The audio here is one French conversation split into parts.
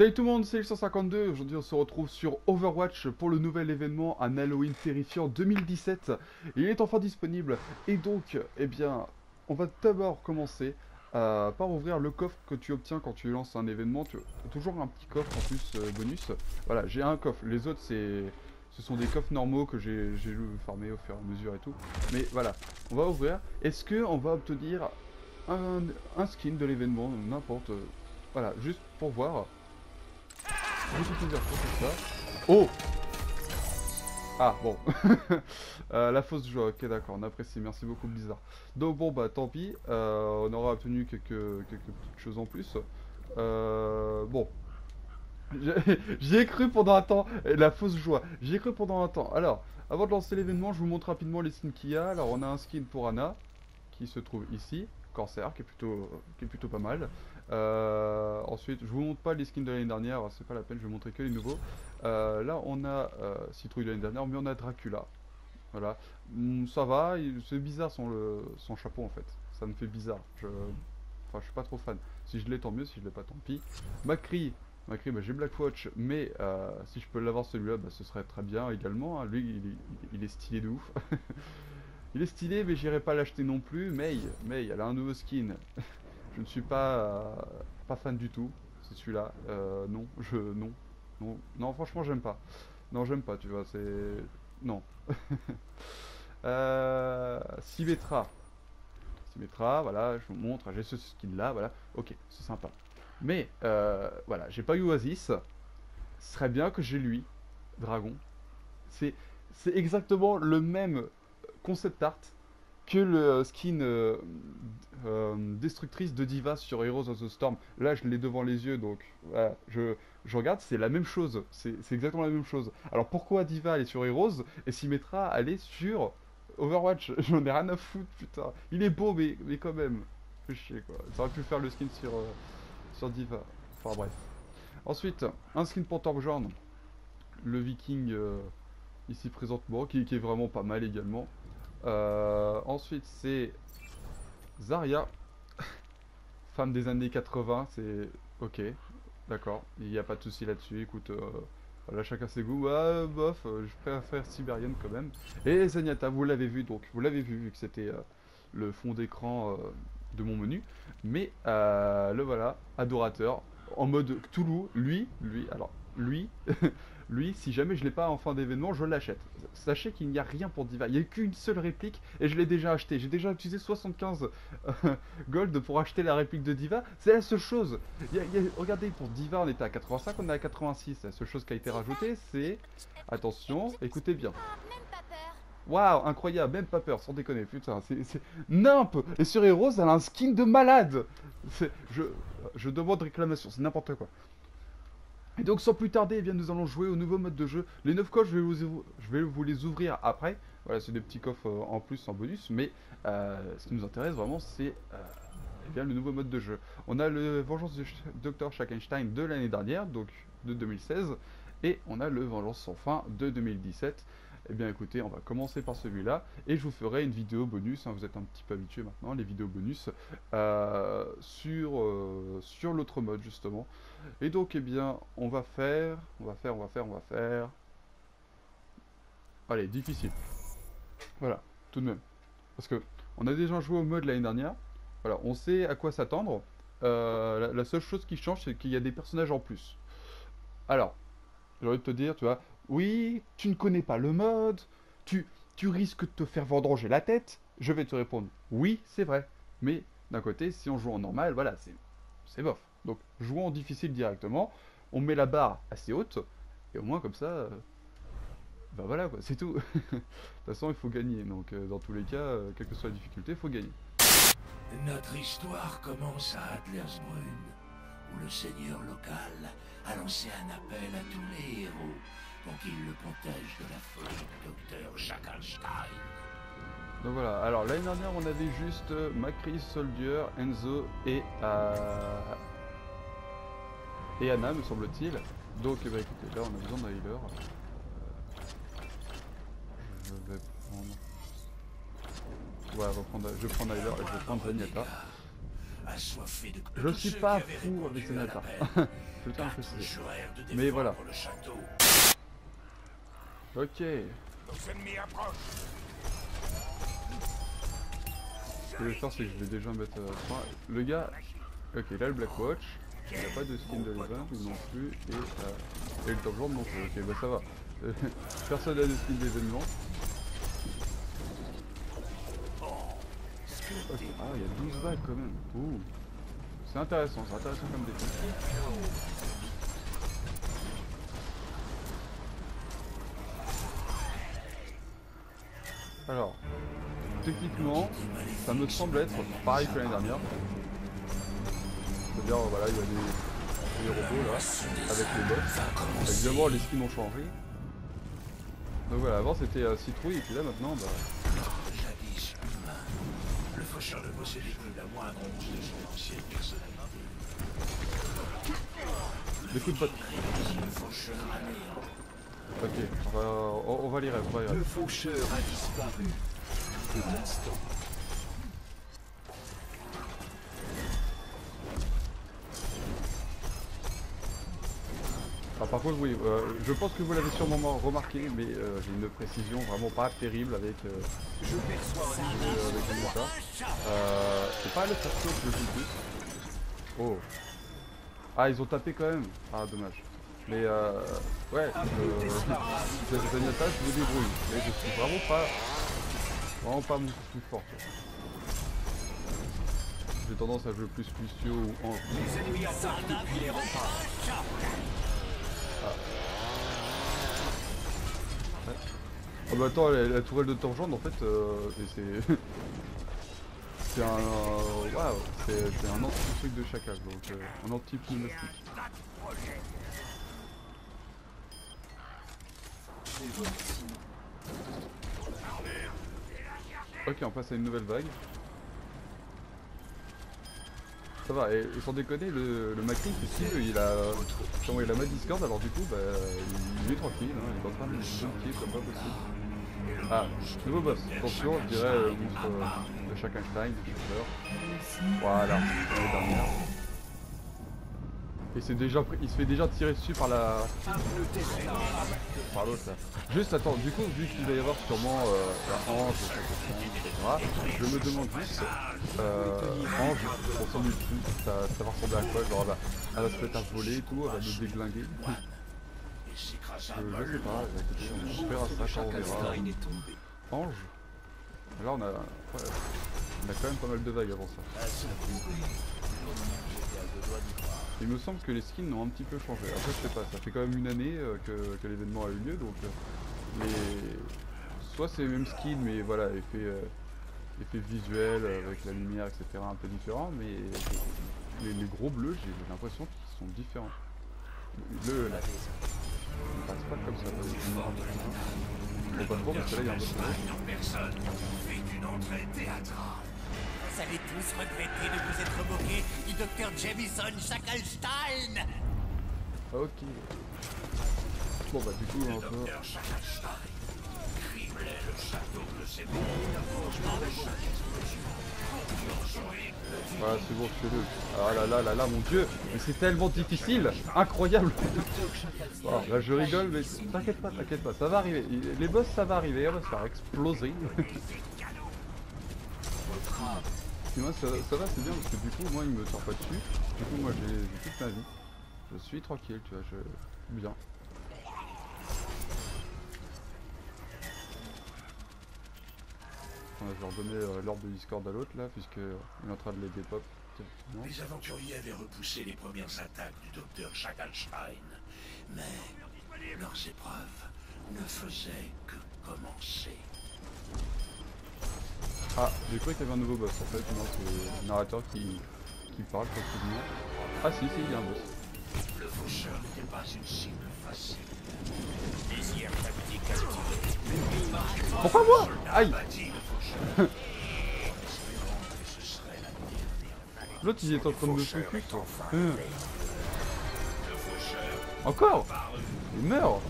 Salut tout le monde, c'est le 152. Aujourd'hui, on se retrouve sur Overwatch pour le nouvel événement, un Halloween terrifiant 2017. Il est enfin disponible. Et donc, eh bien, on va d'abord commencer par ouvrir le coffre que tu obtiens quand tu lances un événement. Tu as toujours un petit coffre en plus bonus. Voilà, j'ai un coffre. Les autres, ce sont des coffres normaux que j'ai farmés au fur et à mesure et tout. Mais voilà, on va ouvrir. Est-ce qu'on va obtenir un skin de l'événement, n'importe. Voilà, juste pour voir. Beaucoup plus d'infos que ça. Oh! Ah, bon. La fausse joie, ok d'accord, on apprécie, merci beaucoup Blizzard. Donc bon bah tant pis, on aura obtenu quelques petites choses en plus. Bon, j'y ai cru pendant un temps, la fausse joie, j'y ai cru pendant un temps. Alors, avant de lancer l'événement, je vous montre rapidement les skins qu'il y a. Alors on a un skin pour Ana, qui se trouve ici, Corsair, qui est plutôt pas mal. Ensuite, je vous montre pas les skins de l'année dernière, c'est pas la peine, je vais vous montrer que les nouveaux. Là, on a Citrouille de l'année dernière, mais on a Dracula. Voilà, ça va, c'est bizarre son chapeau en fait. Ça me fait bizarre. Enfin, je suis pas trop fan. Si je l'ai, tant mieux, si je l'ai pas, tant pis. Macri, bah, j'ai Blackwatch, mais si je peux l'avoir celui-là, bah, ce serait très bien également, hein. Lui, il est stylé de ouf. Il est stylé, mais j'irai pas l'acheter non plus. May, elle a un nouveau skin. Je ne suis pas fan du tout. C'est celui-là. Non, non, franchement, j'aime pas. Non, j'aime pas, tu vois, c'est... Non. Symmetra. Symmetra, voilà, je vous montre, j'ai ce skin-là, voilà. Ok, c'est sympa. Mais, voilà, j'ai pas eu Oasis. Ce serait bien que j'ai lui, Dragon. C'est c'est exactement le même concept art que le skin destructrice de Diva sur Heroes of the Storm. Là, je l'ai devant les yeux, donc voilà, je regarde, c'est la même chose. C'est exactement la même chose. Alors pourquoi Diva elle est sur Heroes et Symmetra elle est sur Overwatch? J'en ai rien à foutre, putain. Il est beau, mais quand même. Fais chier, quoi. Ça aurait pu faire le skin sur Diva. Enfin bref. Ensuite, un skin pour Torbjorn, le viking ici présentement, qui est vraiment pas mal également. Ensuite, c'est Zarya, femme des années 80, c'est ok, d'accord, il n'y a pas de souci là-dessus. Écoute, voilà, chacun ses goûts. Ouais, bof, je préfère Sibérienne quand même. Et Zenyatta, vous l'avez vu donc, vous l'avez vu que c'était le fond d'écran de mon menu. Mais le voilà, adorateur, en mode Cthulhu, alors, lui, lui, si jamais je l'ai pas en fin d'événement, je l'achète. Sachez qu'il n'y a rien pour Diva. Il n'y a qu'une seule réplique et je l'ai déjà acheté. J'ai déjà utilisé 75 gold pour acheter la réplique de Diva. C'est la seule chose. Regardez, pour Diva, on était à 85, on est à 86. La seule chose qui a été rajoutée, c'est... Attention, écoutez bien. Waouh, incroyable, même pas peur, sans déconner, putain, c'est nimp. Et sur Heroes, elle a un skin de malade. Je, je demande réclamation, c'est n'importe quoi. Et donc sans plus tarder, eh bien, nous allons jouer au nouveau mode de jeu. Les 9 coffres, je vais vous les ouvrir après. Voilà, c'est des petits coffres en plus, en bonus. Mais ce qui nous intéresse vraiment, c'est eh bien, le nouveau mode de jeu. On a le Vengeance de Dr. Schackenstein de l'année dernière, donc de 2016. Et on a le Vengeance sans fin de 2017. Eh bien écoutez, on va commencer par celui-là. Et je vous ferai une vidéo bonus, hein, vous êtes un petit peu habitués maintenant, les vidéos bonus, sur l'autre mode justement. Et donc, eh bien, on va faire... Allez, difficile. Voilà, tout de même. Parce que on a déjà joué au mode l'année dernière. Voilà, on sait à quoi s'attendre. La seule chose qui change, c'est qu'il y a des personnages en plus. Alors, j'ai envie de te dire, tu vois, oui, tu ne connais pas le mode, tu risques de te faire vendanger la tête. Je vais te répondre, oui, c'est vrai. Mais d'un côté, si on joue en normal, voilà, c'est bof. Donc, jouons en difficile directement, on met la barre assez haute, et au moins comme ça, bah voilà quoi, c'est tout. De toute façon, il faut gagner, donc dans tous les cas, quelle que soit la difficulté, il faut gagner. Notre histoire commence à Adlersbrunn, où le seigneur local a lancé un appel à tous les héros pour qu'ils le protègent de la folie du docteur Schackenstein. Donc voilà, alors l'année dernière on avait juste Macri, Soldier, Enzo et Anna me semble-t-il. Donc bah écoutez, là on a besoin d'un healer. Je vais prendre... Ouais, je vais prendre un healer et je vais prendre Zenyatta. assoiffé de Je tous suis ceux pas qui avaient fou avec répondu à Zenyatta. l'appel. Je tiens à le Quatre préciser. jurèrent de Mais voilà. défendre le château. Ok. Nos ennemis approchent. Ce que je vais faire, c'est que je vais déjà mettre. Le gars. Ok, il a le Black Watch. Il n'a pas de skin de l'event non plus. Et le Top Jour non plus. Ok, bah ça va. Personne n'a de skin d'événement. Okay. Ah, il y a 12 vagues quand même. Ouh. C'est intéressant comme défi. Alors, techniquement, ça me semble être pareil que l'année dernière. C'est-à-dire, voilà, il y a des robots là, avec les boss. Évidemment, les skins ont changé. Donc voilà, avant c'était citrouille, et puis là maintenant, bah. Jadis humain, le faucheur ne possédait plus la moindre once de son ancienne personnalité. Des coups de botte. Le faucheur anéant. Ok, on va lire, on va lire. Le faucheur a disparu. Peu d'instants. Ah, par contre, oui, je pense que vous l'avez sûrement remarqué, mais j'ai une précision vraiment pas terrible avec Je perçois un avec Zenyatta. C'est pas le perso que je joue le plus. Oh. Ah, ils ont tapé quand même. Ah, dommage. Mais ouais, Zenyatta, je me débrouille. Mais je suis vraiment pas mon plus fort. J'ai tendance à jouer plus Lucio ou Ange. Les ennemis attaquent depuis les remparts. Oh bah attends, la tourelle de Tangente en fait, c'est... c'est un... Waouh, c'est un anti-truc de chacal, donc un anti-pneumatique. Ok, on passe à une nouvelle vague. Ça va, et sans déconner, le Macri, ici, il a... Comment il a ma Discord, alors du coup, bah, il est tranquille, hein, il est en train de me pied comme pas possible. Ah, nouveau boss, attention, je dirais monstre de chaque Einstein, j'ai peur. Voilà, l'année dernière. Et il se fait déjà tirer dessus par la... par l'autre là. Juste attends, du coup, vu qu'il va y avoir sûrement la Ange, etc., je me demande juste, Ange, pour son ulti, ça va ressembler à quoi? Genre elle va se mettre à voler et tout, elle va nous déglinguer. Je sais pas, écoutez, on verra ça quand on verra. Ange. Là on a... Ouais, on a quand même pas mal de vagues avant ça. Il me semble que les skins ont un petit peu changé. Après je sais pas, ça fait quand même une année que l'événement a eu lieu, donc soit c'est les mêmes skins mais voilà, effet visuel avec la lumière etc. un peu différent, mais les gros bleus j'ai l'impression qu'ils sont différents. Le là, on passe pas comme ça. Bon pas trop parce que là il y a un boss. Personne fait une entrée théâtrale. Vous allez tous regretter de vous être moqués du docteur Jamison Shacklestein. Ok. Bon bah du coup on va... Docteur Shacklestein criblait le château de ses bombes. Voilà c'est bon je fais le... Ah là là mon dieu. Mais c'est tellement difficile. Incroyable. Bon, là je rigole mais t'inquiète pas, ça va arriver. Les boss ça va arriver, on va se faire exploser. Et moi ça va c'est bien parce que du coup moi il me sort pas dessus. Du coup moi j'ai toute ma vie. Je suis tranquille tu vois, bien. On va redonner l'ordre de Discord à l'autre là puisque il est en train de les dépop. Les aventuriers avaient repoussé les premières attaques du docteur Shacklestein, mais leurs épreuves ne faisaient que commencer. Ah, j'ai cru qu'il y avait un nouveau boss en fait, non c'est le narrateur qui parle tranquillement. Ah si, il y a un boss. Le faucheur n'était pas une cible facile. Désir tactique activé. Pourquoi moi? Aïe. Bâti le faucheur. Espérant que ce serait la dernière. L'autre il est en train de me focus. Le faucheur Encore? Il meurt.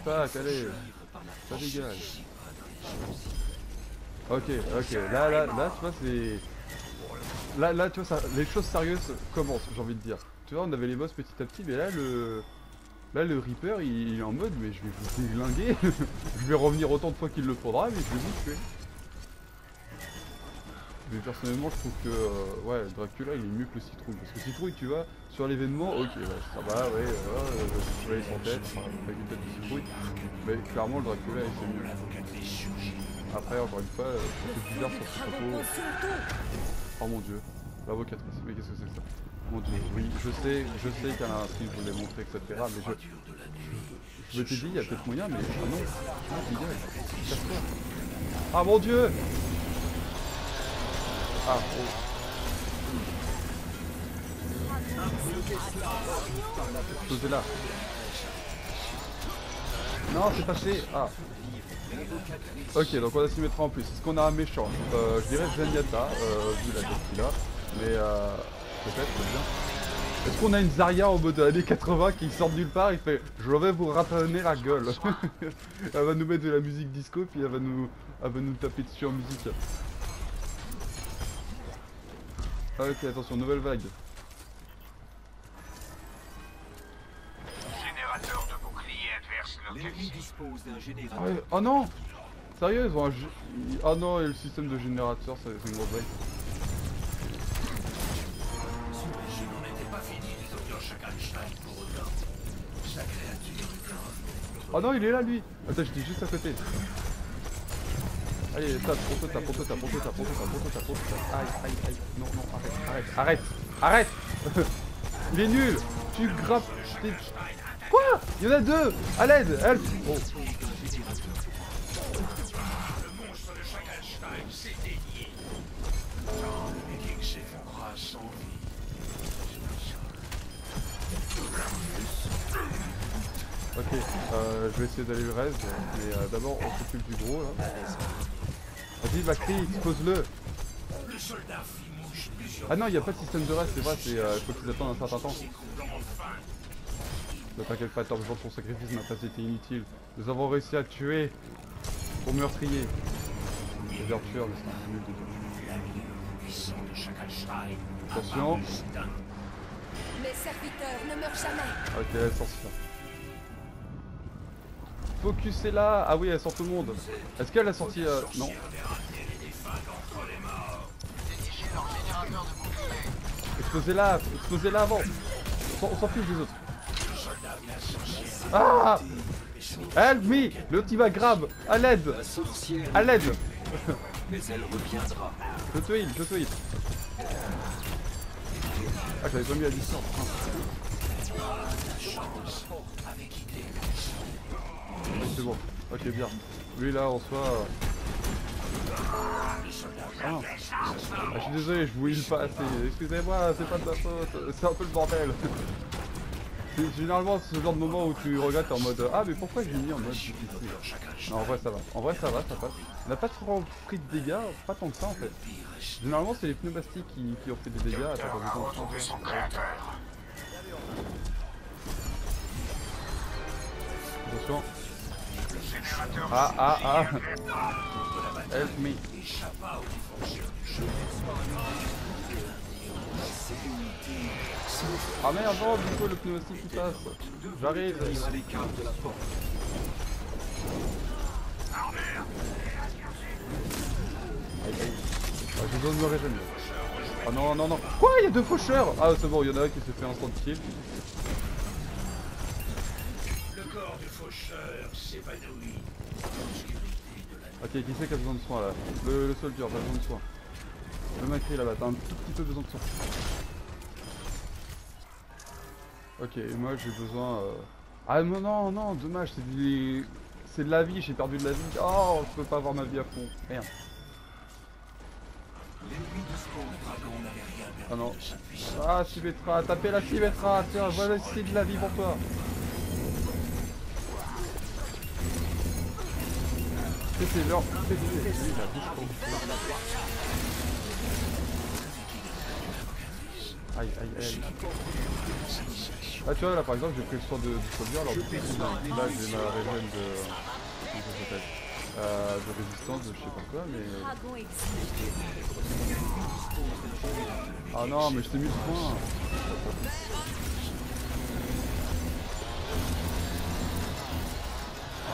Tac, allez. Ça dégage. Ok, là, tu vois, c'est... Là, tu vois, ça, les choses sérieuses commencent, j'ai envie de dire. Tu vois, on avait les boss petit à petit, mais là, le Reaper, il est en mode, mais je vais vous déglinguer. Je vais revenir autant de fois qu'il le faudra, mais je vais vous tuer. Mais personnellement, je trouve que, ouais, Dracula, il est mieux que le Citrouille. Parce que Citrouille, tu vois, sur l'événement, ok, ouais, ça va, ouais, tu vois, il s'en tête, enfin, avec une tête de Citrouille. Mais clairement, le Dracula, c'est mieux. Après, encore une fois, c'est bizarre sur ce chapeau. Oh mon dieu, l'avocatrice, mais qu'est-ce que c'est que ça? Mon dieu, oui, je sais qu'Alain Astrid voulait montrer, etc. Mais je m'étais dit, il y a peut-être moyen, mais ah non, Miguel, casse-toi. Ah mon dieu! Ah, oh. Posez là. Non, c'est passé. Ah. Ok, donc on a Symmetra en plus. Est-ce qu'on a un méchant? Je dirais Zenyatta, vu la tête qu'il a. Mais peut-être, c'est bien. Est-ce qu'on a une Zarya en mode années 80 qui sort de nulle part? Il fait je vais vous ratonner la gueule. Elle va nous mettre de la musique disco, puis elle va nous taper dessus en musique. Ok, attention, nouvelle vague. Générateur de bouclier adverse L'ennemi dispose d'un Ah générateur. ouais, oh non! Sérieux, ils ont un oh non, et le système de générateur, c'est une grosse vague. Je n'en étais pas fini du docteur Schackenstein pour autant. Sa créature est grave. Oh non, il est là lui! Attends, j'étais juste à côté. Allez, tape, tape. Aïe. Non, arrête. Il est nul! Tu grappes. Quoi? Il y en a deux! À l'aide! Help! Oh. Le monstre de Schackenstein s'est dénié. Tant le viking s'effondra sans vie. Ok, je vais essayer d'aller le reste, mais d'abord on s'occupe du gros là. Vas-y, Bakri, expose-le! Le soldat fit mouche plusieurs Ah non, il n'y a pas de système de reste, c'est vrai, il faut qu'ils attendent un certain temps. Ne t'inquiète pas, Torchon, ton sacrifice n'a pas été inutile. Nous avons réussi à tuer ton meurtrier. C'est leur tueur, mais c'est un nul de Dieu. Attention. Mes serviteurs ne meurent jamais. Ok, elle sort ça. Focus est là. Ah oui, elle sort tout le monde. Est-ce qu'elle a sorti non. Explosez-la avant. On s'en fiche des autres. Ah! Help me! L'autre il va grab! À l'aide! À l'aide! mais elle reviendra. Je te heal. Ah, j'avais pas mis à distance. C'est bon. Ok, bien. Lui là en soi. Ah, je suis désolé, je vous heal pas assez. Excusez-moi, c'est pas de ma faute. C'est un peu le bordel. C'est généralement ce genre de moment où tu regardes en mode ah mais pourquoi j'ai mis en mode difficile. Non, en vrai ça va. Ça passe. On n'a pas trop pris de dégâts, pas tant que ça en fait. Généralement c'est les pneumatiques qui ont fait des dégâts. Attends, attention. Ah. Help me. Ah merde, non, du coup le pneumatique qui passe. J'arrive. À l'écart de la porte. Ah, j'ai besoin de me régénérer. Ah non. Quoi? Il y a deux faucheurs? Ah c'est bon, il y en a un qui s'est fait instant kill. Le corps du faucheur s'évanouit. Ok, qui c'est qui a besoin de soins là? Le soldier, t'as besoin de soins. Le Macri là-bas, t'as un tout petit peu besoin de soins. Ok, et moi j'ai besoin... Ah non, dommage, c'est de la vie, j'ai perdu de la vie. Oh, je peux pas avoir ma vie à fond. Merde. Ah non. Ah, Symmetra, tapez la Symmetra, tiens, voilà, c'est de la vie pour toi. C'est genre, c'est la bouche pour Aïe. Ah tu vois là par exemple j'ai pris le soin du soldier alors du coup là j'ai ma régène de... Comment ça s'appelle? de résistance, de je sais pas quoi, mais... Le dragon exige. Ah non, mais je t'ai mis le point.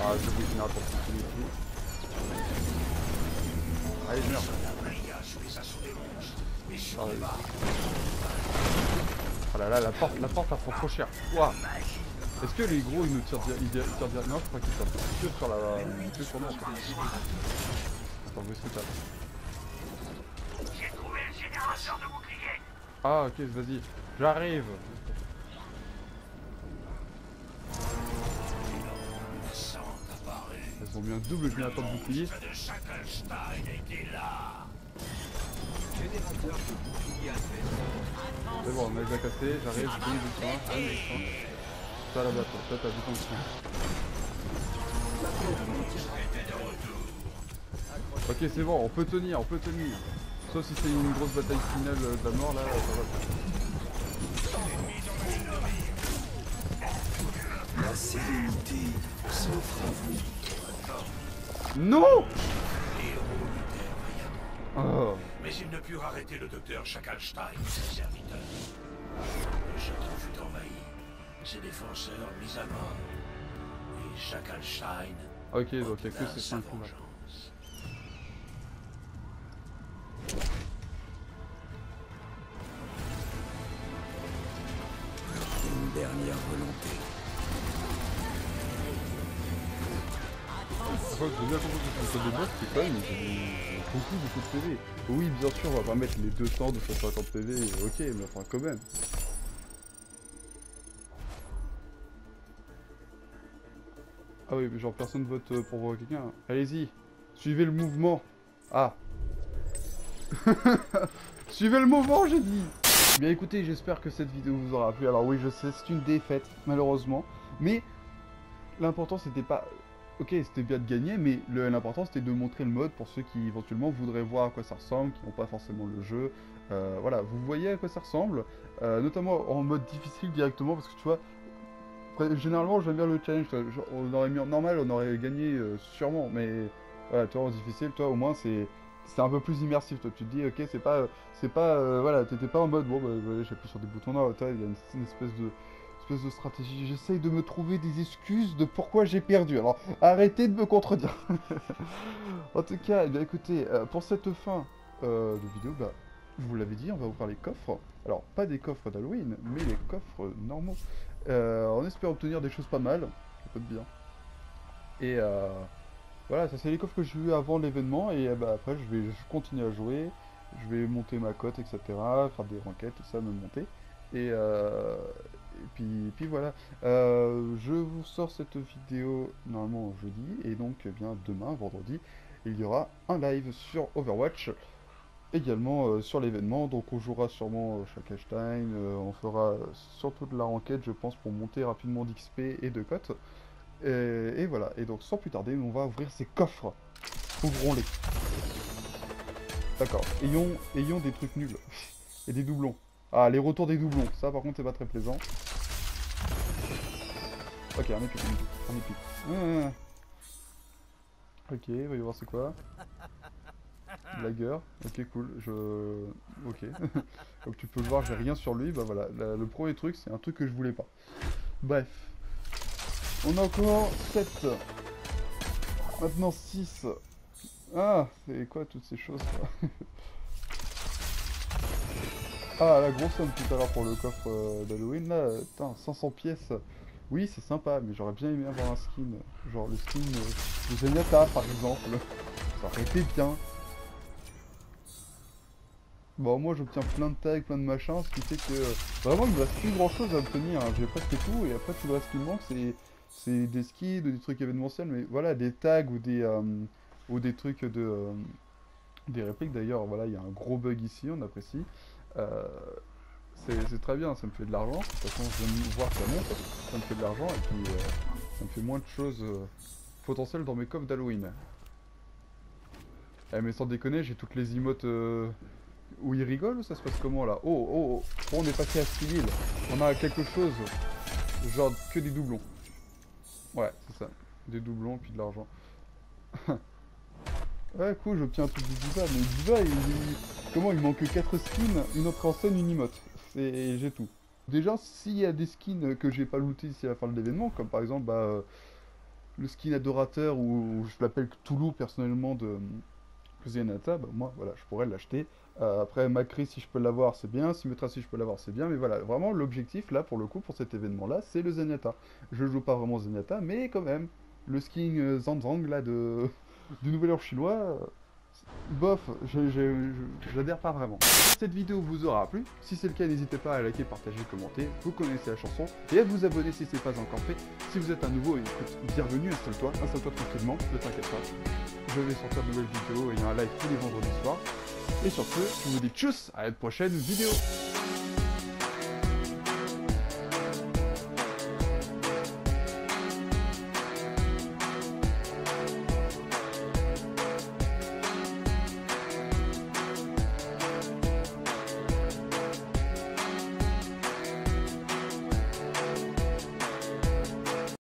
Ah, je vais finir pour tout tout. Allez, je meurs. Ah, oui. Oh là là, la porte elle prend trop cher. Ouah. Est-ce que les gros ils nous tirent direct? Non, je crois qu'ils tirent que sur la... que sur nous en fait. Attends, où est-ce que t'as? J'ai trouvé le générateur de bouclier. Ah ok, vas-y, j'arrive. Elles ont mis un double générateur de bouclier. C'est bon, on a déjà cassé, j'arrive, je donne du soin, toi là-bas, toi t'as du temps de soin. Ok, c'est bon, on peut tenir, on peut tenir. Sauf si c'est une grosse bataille finale de la mort là, ça va. La sérénité s'offre à vous. Non! Oh. Mais ils ne purent arrêter le docteur Schackelstein et ses serviteurs. Le château fut envahi, ses défenseurs mis à mort. Et Schackelstein Ok, donc il n'y a que obtint ces sa 5 coups là. vengeance. Une dernière volonté. En fait, j'ai bien compris que sur des boss, c'est quand même j'ai beaucoup de PV. Oui, bien sûr, on va pas mettre les 200, 250 PV, ok, mais enfin quand même. Ah oui, mais genre personne vote pour quelqu'un. Allez-y, suivez le mouvement. Ah. Suivez le mouvement, j'ai dit. Bien écoutez, j'espère que cette vidéo vous aura plu. Alors oui, je sais, c'est une défaite, malheureusement. Mais l'important, c'était pas... Ok, c'était bien de gagner, mais l'important, c'était de montrer le mode pour ceux qui, éventuellement, voudraient voir à quoi ça ressemble, qui n'ont pas forcément le jeu. Voilà, vous voyez à quoi ça ressemble. Notamment en mode difficile directement, parce que tu vois... Généralement, j'aime bien le challenge. On aurait mis en normal, on aurait gagné sûrement. Mais voilà, toi en difficile, toi au moins c'est un peu plus immersif. Toi, tu te dis, ok, c'est pas, voilà, t'étais pas en mode bon, bah, voilà, j'appuie sur des boutons. Non, toi, il y a une espèce de stratégie. J'essaye de me trouver des excuses de pourquoi j'ai perdu. Alors, arrêtez de me contredire. En tout cas, eh bien, écoutez, pour cette fin de vidéo, bah, je vous l'avais dit, on va ouvrir les coffres. Alors, pas des coffres d'Halloween, mais les coffres normaux. On espère obtenir des choses pas mal, ça peut être bien. Et voilà, ça c'est les coffres que j'ai eu avant l'événement. Et bah, après, je vais continuer à jouer. Je vais monter ma cote, etc. Faire des enquêtes, tout ça, me monter. Et puis voilà. Je vous sors cette vidéo normalement jeudi. Et donc, eh bien, demain, vendredi, il y aura un live sur Overwatch. Également sur l'événement, donc on jouera sûrement Schackelstein, on fera surtout de la enquête je pense pour monter rapidement d'XP et de cote. Et voilà, et donc sans plus tarder, on va ouvrir ces coffres. Ouvrons-les. D'accord, ayons des trucs nuls. Et des doublons. Ah, les retours des doublons, ça par contre c'est pas très plaisant. Ok, un épique, un épique. Ok, voyons voir c'est quoi. Blagueur, ok cool, ok. Comme tu peux le voir, j'ai rien sur lui, bah voilà, le premier truc, c'est un truc que je voulais pas. Bref. On a encore 7. Maintenant 6. Ah, c'est quoi toutes ces choses quoi. Ah, la grosse somme tout à l'heure pour le coffre d'Halloween, là, putain, 500 pièces. Oui, c'est sympa, mais j'aurais bien aimé avoir un skin. Genre le skin de Zenyatta, par exemple. Ça aurait été bien. Bon, moi j'obtiens plein de tags, plein de machins, ce qui fait que vraiment il me reste plus grand chose à obtenir, hein. J'ai presque tout et après tout le reste qui me manque c'est des skins, des trucs événementiels, mais voilà, des tags ou des trucs de des répliques. D'ailleurs, voilà, il y a un gros bug ici, on apprécie. C'est très bien, ça me fait de l'argent. De toute façon, je viens de voir que ça monte, ça me fait de l'argent et puis ça me fait moins de choses potentielles dans mes coffres d'Halloween. Eh, mais sans déconner, j'ai toutes les emotes. Où il rigole ou ça se passe comment là? Oh, on est passé à civil. On a quelque chose. Genre que des doublons. Ouais, c'est ça. Des doublons puis de l'argent. Ouais, cool, j'obtiens un truc de Diva, mais Diva, comment il manque 4 skins, une entrée en scène, une emote. J'ai tout. Déjà, s'il y a des skins que j'ai pas looté d'ici à la fin de l'événement, comme par exemple le skin adorateur, ou je l'appelle Cthulhu personnellement de Zenyatta, bah, moi, voilà, je pourrais l'acheter. Après, Macri, si je peux l'avoir, c'est bien. Symmetra, si je peux l'avoir, c'est bien. Mais voilà, vraiment, l'objectif, là, pour le coup, pour cet événement-là, c'est le Zenyatta. Je joue pas vraiment Zenyatta, mais quand même, le skin Zanzang, là, du Nouvel An chinois, bof, j'adhère pas vraiment. Cette vidéo vous aura plu. Si c'est le cas, n'hésitez pas à liker, partager, commenter. Vous connaissez la chanson. Et à vous abonner si ce n'est pas encore fait. Si vous êtes un nouveau, écoute, bienvenue, installe-toi tranquillement, ne t'inquiète pas. Je vais sortir de nouvelles vidéos et il y a un live tous les vendredis soirs. Et sur ce, je vous dis tchuss, à la prochaine vidéo.